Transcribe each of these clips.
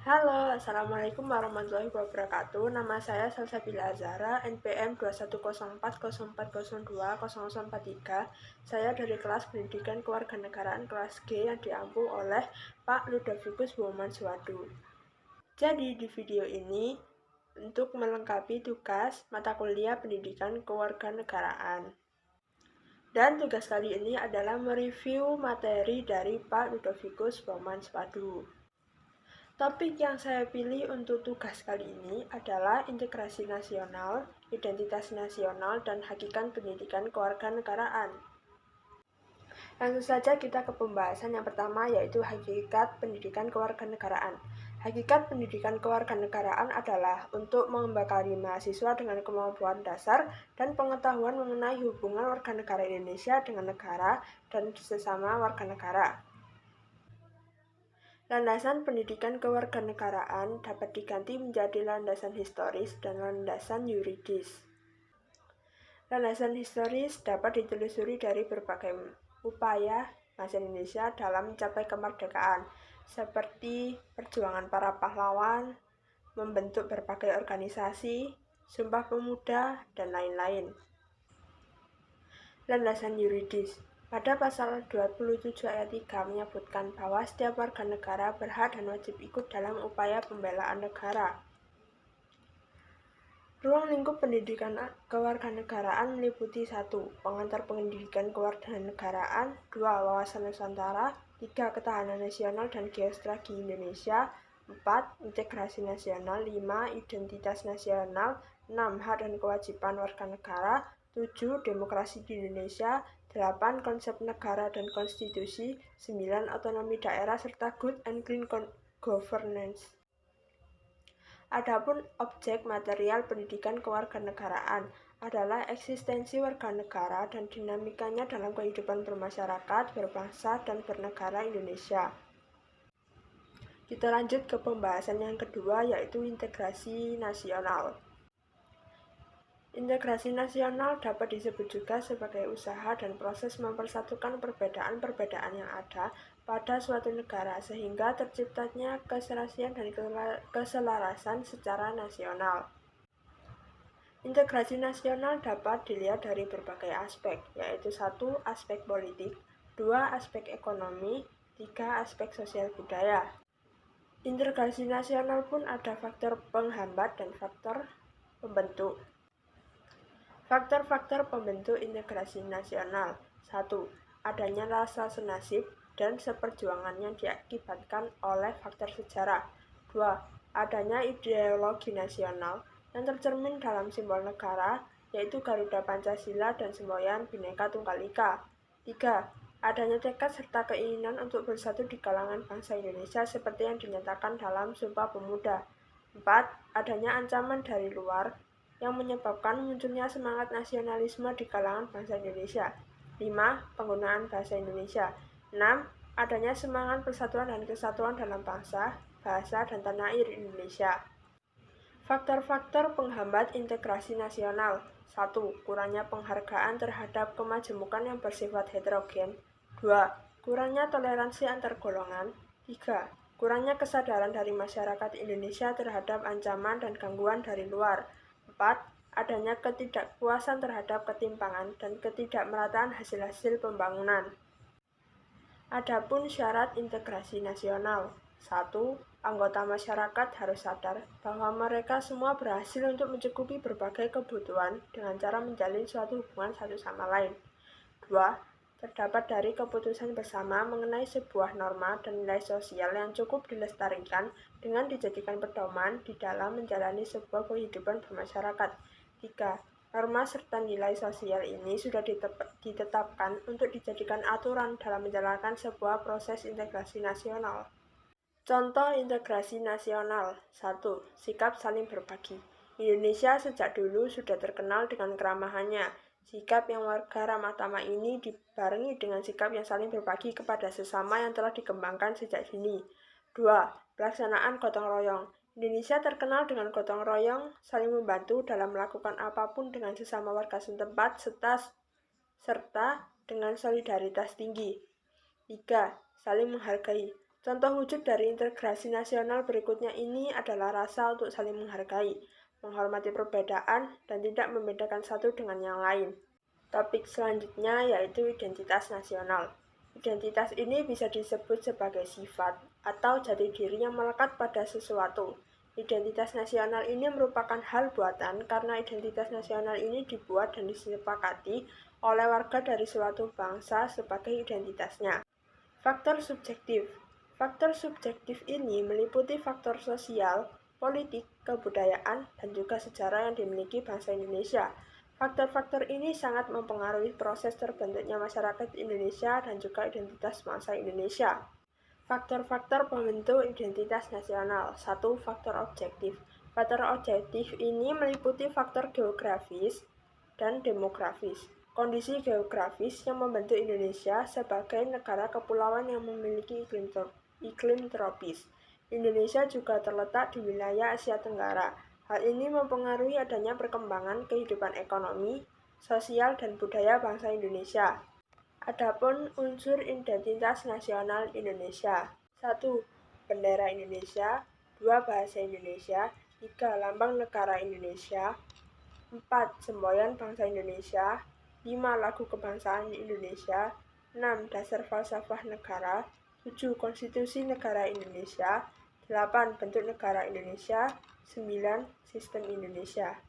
Halo, Assalamualaikum warahmatullahi wabarakatuh. Nama saya Salsabila Azhara, NPM 2104040020043. Saya dari kelas Pendidikan Kewarganegaraan kelas G yang diampu oleh Pak Ludovicus Baumann Suwadu. Jadi di video ini untuk melengkapi tugas mata kuliah Pendidikan Kewarganegaraan. Dan tugas kali ini adalah mereview materi dari Pak Ludovicus Baumann Suwadu. Topik yang saya pilih untuk tugas kali ini adalah integrasi nasional, identitas nasional, dan hakikat pendidikan kewarganegaraan. Langsung saja kita ke pembahasan yang pertama, yaitu hakikat pendidikan kewarganegaraan. Hakikat pendidikan kewarganegaraan adalah untuk membekali mahasiswa dengan kemampuan dasar dan pengetahuan mengenai hubungan warga negara Indonesia dengan negara dan sesama warga negara. Landasan pendidikan kewarganegaraan dapat diganti menjadi landasan historis dan landasan yuridis. Landasan historis dapat ditelusuri dari berbagai upaya bangsa Indonesia dalam mencapai kemerdekaan, seperti perjuangan para pahlawan, membentuk berbagai organisasi, Sumpah Pemuda, dan lain-lain. Landasan yuridis. Pada pasal 27 ayat 3 menyebutkan bahwa setiap warga negara berhak dan wajib ikut dalam upaya pembelaan negara. Ruang lingkup pendidikan kewarganegaraan meliputi 1. Pengantar pendidikan kewarganegaraan, 2. Wawasan Nusantara, 3. Ketahanan nasional dan geostrategi Indonesia, 4. Integrasi nasional, 5. Identitas nasional, 6. Hak dan kewajiban warga negara, 7. Demokrasi di Indonesia, 8. Konsep negara dan konstitusi, 9. Otonomi daerah serta good and clean governance. Adapun objek material pendidikan kewarganegaraan adalah eksistensi warga negara dan dinamikanya dalam kehidupan bermasyarakat, berbangsa, dan bernegara Indonesia. Kita lanjut ke pembahasan yang kedua, yaitu integrasi nasional. Integrasi nasional dapat disebut juga sebagai usaha dan proses mempersatukan perbedaan-perbedaan yang ada pada suatu negara sehingga terciptanya keserasian dan keselarasan secara nasional. Integrasi nasional dapat dilihat dari berbagai aspek, yaitu 1. Aspek politik, 2. Aspek ekonomi, 3. Aspek sosial budaya. Integrasi nasional pun ada faktor penghambat dan faktor pembentuk. Faktor-faktor pembentuk integrasi nasional. 1. Adanya rasa senasib dan seperjuangan yang diakibatkan oleh faktor sejarah. 2. Adanya ideologi nasional yang tercermin dalam simbol negara, yaitu Garuda Pancasila dan semboyan Bhinneka Tunggal Ika. 3. Adanya tekad serta keinginan untuk bersatu di kalangan bangsa Indonesia seperti yang dinyatakan dalam Sumpah Pemuda. 4. Adanya ancaman dari luar yang menyebabkan munculnya semangat nasionalisme di kalangan bangsa Indonesia. 5. Penggunaan bahasa Indonesia. 6. Adanya semangat persatuan dan kesatuan dalam bangsa, bahasa, dan tanah air Indonesia. Faktor-faktor penghambat integrasi nasional. 1. Kurangnya penghargaan terhadap kemajemukan yang bersifat heterogen. 2. Kurangnya toleransi antar golongan. 3. Kurangnya kesadaran dari masyarakat Indonesia terhadap ancaman dan gangguan dari luar. 4. Adanya ketidakpuasan terhadap ketimpangan dan ketidakmerataan hasil-hasil pembangunan. Adapun syarat integrasi nasional. 1. Anggota masyarakat harus sadar bahwa mereka semua berhasil untuk mencukupi berbagai kebutuhan dengan cara menjalin suatu hubungan satu sama lain. 2. Terdapat dari keputusan bersama mengenai sebuah norma dan nilai sosial yang cukup dilestarikan dengan dijadikan pedoman di dalam menjalani sebuah kehidupan bermasyarakat. 3. Norma serta nilai sosial ini sudah ditetapkan untuk dijadikan aturan dalam menjalankan sebuah proses integrasi nasional. Contoh integrasi nasional. 1. Sikap saling berbagi. Indonesia sejak dulu sudah terkenal dengan keramahannya. Sikap yang warga ramah tamah ini dibarengi dengan sikap yang saling berbagi kepada sesama yang telah dikembangkan sejak dini. 2. Pelaksanaan gotong royong. Indonesia terkenal dengan gotong royong, saling membantu dalam melakukan apapun dengan sesama warga setempat serta dengan solidaritas tinggi. 3. Saling menghargai. Contoh wujud dari integrasi nasional berikutnya ini adalah rasa untuk saling menghargai, menghormati perbedaan, dan tidak membedakan satu dengan yang lain. Topik selanjutnya yaitu identitas nasional. Identitas ini bisa disebut sebagai sifat atau jati diri yang melekat pada sesuatu. Identitas nasional ini merupakan hal buatan karena identitas nasional ini dibuat dan disepakati oleh warga dari suatu bangsa sebagai identitasnya. Faktor subjektif. Faktor subjektif ini meliputi faktor sosial, politik, kebudayaan, dan juga sejarah yang dimiliki bangsa Indonesia. Faktor-faktor ini sangat mempengaruhi proses terbentuknya masyarakat Indonesia dan juga identitas bangsa Indonesia. Faktor-faktor pembentuk identitas nasional. 1. Faktor objektif. Faktor objektif ini meliputi faktor geografis dan demografis. Kondisi geografis yang membentuk Indonesia sebagai negara kepulauan yang memiliki iklim tropis. Indonesia juga terletak di wilayah Asia Tenggara. Hal ini mempengaruhi adanya perkembangan kehidupan ekonomi, sosial, dan budaya bangsa Indonesia. Adapun unsur identitas nasional Indonesia. 1. Bendera Indonesia. 2. Bahasa Indonesia. 3. Lambang negara Indonesia. 4. Semboyan bangsa Indonesia. 5. Lagu kebangsaan Indonesia. 6. Dasar falsafah negara. 7. Konstitusi negara Indonesia. 8. Bentuk negara Indonesia. 9. Sistem Indonesia.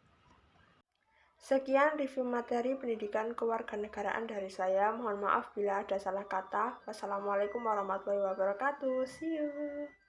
Sekian review materi pendidikan kewarganegaraan dari saya. Mohon maaf bila ada salah kata. Wassalamualaikum warahmatullahi wabarakatuh. See you.